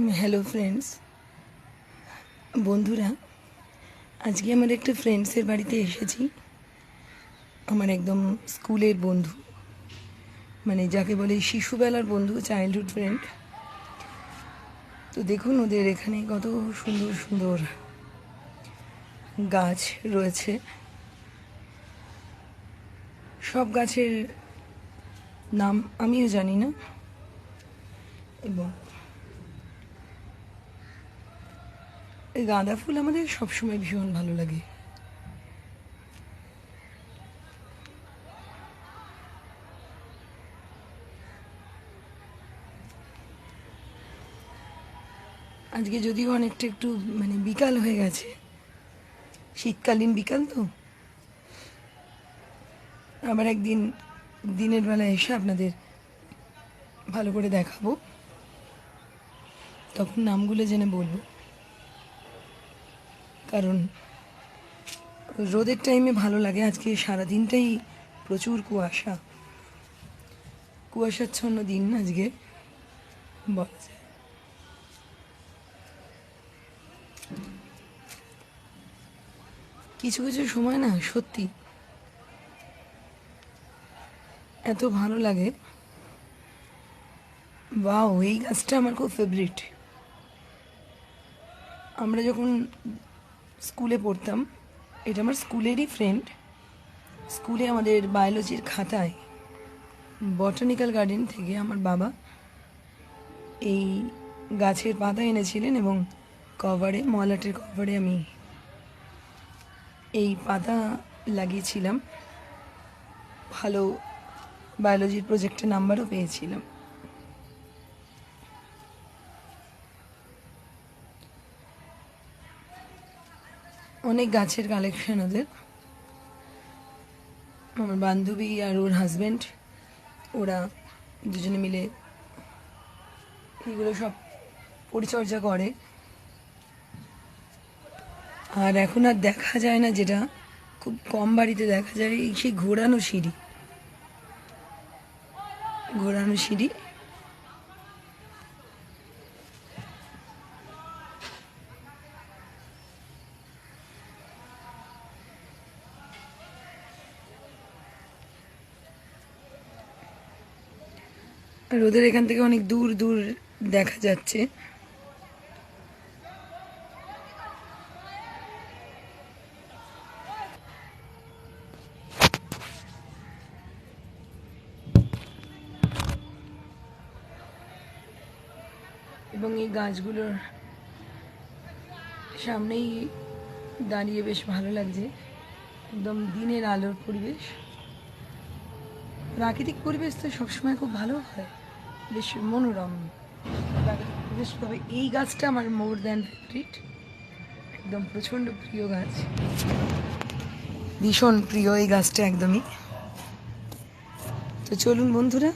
Hello friends, বন্ধুরা। আজকে আমার একটা ফ্রেন্ডসের বাড়িতে এসেছি। আমার একদম স্কুলের বন্ধু, মানে যাকে বলে শিশুবেলার বন্ধু, চাইল্ডহুড ফ্রেন্ড। তো দেখুন ওদের এখানে কত সুন্দর সুন্দর গাছ রয়েছে। সব গাছের নাম আমিও জানি না, এবং এই গাঁদা ফুল আমাদের সবসময় ভীষণ ভালো লাগে। আজকে যদিও অনেকটা একটু মানে বিকাল হয়ে গেছে, শীতকালীন বিকাল, তো আবার একদিন দিনের বেলা এসে আপনাদের ভালো করে দেখাবো, তখন নামগুলো জেনে বলবো। কারণ রোদের টাইমে ভালো লাগে, আজকে সারাদিনটাই প্রচুর কুয়াশাচ্ছন্ন দিন আজকে বলা যায়। কিছু কিছু সময় না সত্যি এত ভালো লাগে। ওয়াও, এই গাছটা আমার খুব ফেভারিট। আমরা যখন স্কুলে পড়তাম, এটা আমার স্কুলেরই ফ্রেন্ড। স্কুলে আমাদের বায়োলজির খাতায় বটানিক্যাল গার্ডেন থেকে আমার বাবা এই গাছের পাতা এনেছিলেন, এবং কভারে, মলাটের কভারে আমি এই পাতা লাগিয়েছিলাম। ভালো বায়োলজির প্রজেক্টে নাম্বারও পেয়েছিলাম। অনেক গাছের কালেকশন ওদের। আমার বান্ধবী আর ওর হাজব্যান্ড, ওরা দুজনে মিলে এগুলো সব পরিচর্যা করে। আর এখন আর দেখা যায় না, যেটা খুব কম বাড়িতে দেখা যায়, সেই ঘোরানো সিঁড়ি। আর ওদের এখান থেকে অনেক দূর দূর দেখা যাচ্ছে। এবং এই গাছগুলোর সামনেই দাঁড়িয়ে বেশ ভালো লাগছে। একদম দিনের আলোর পরিবেশ, প্রাকৃতিক পরিবেশ তো সবসময় খুব ভালো হয়, বেশ মনোরম প্রাকৃতিক পরিবেশ। তবে এই গাছটা আমার মোর দ্যান ফেভারিট, একদম প্রচণ্ড প্রিয় গাছ, ভীষণ প্রিয় এই গাছটা একদমই। তো চলুন বন্ধুরা,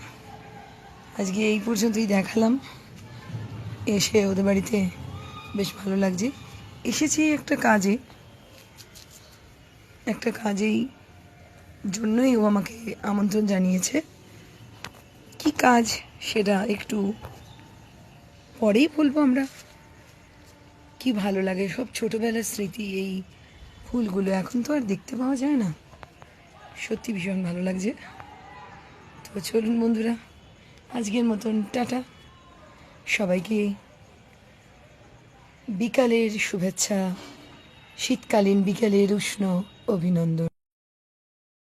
আজকে এই পর্যন্তই দেখালাম। এসে ওদের বাড়িতে বেশ ভালো লাগছে। এসেছি একটা কাজেই জন্যই ও আমাকে আমন্ত্রণ জানিয়েছে। কি কাজ সেটা একটু পরেই বলবো আমরা। কি ভালো লাগে, সব ছোটোবেলার স্মৃতি। এই ফুলগুলো এখন তো আর দেখতে পাওয়া যায় না, সত্যি ভীষণ ভালো লাগছে। তো চলুন বন্ধুরা, আজকের মতন টাটা। সবাইকে বিকালের শুভেচ্ছা, শীতকালীন বিকালের উষ্ণ অভিনন্দন।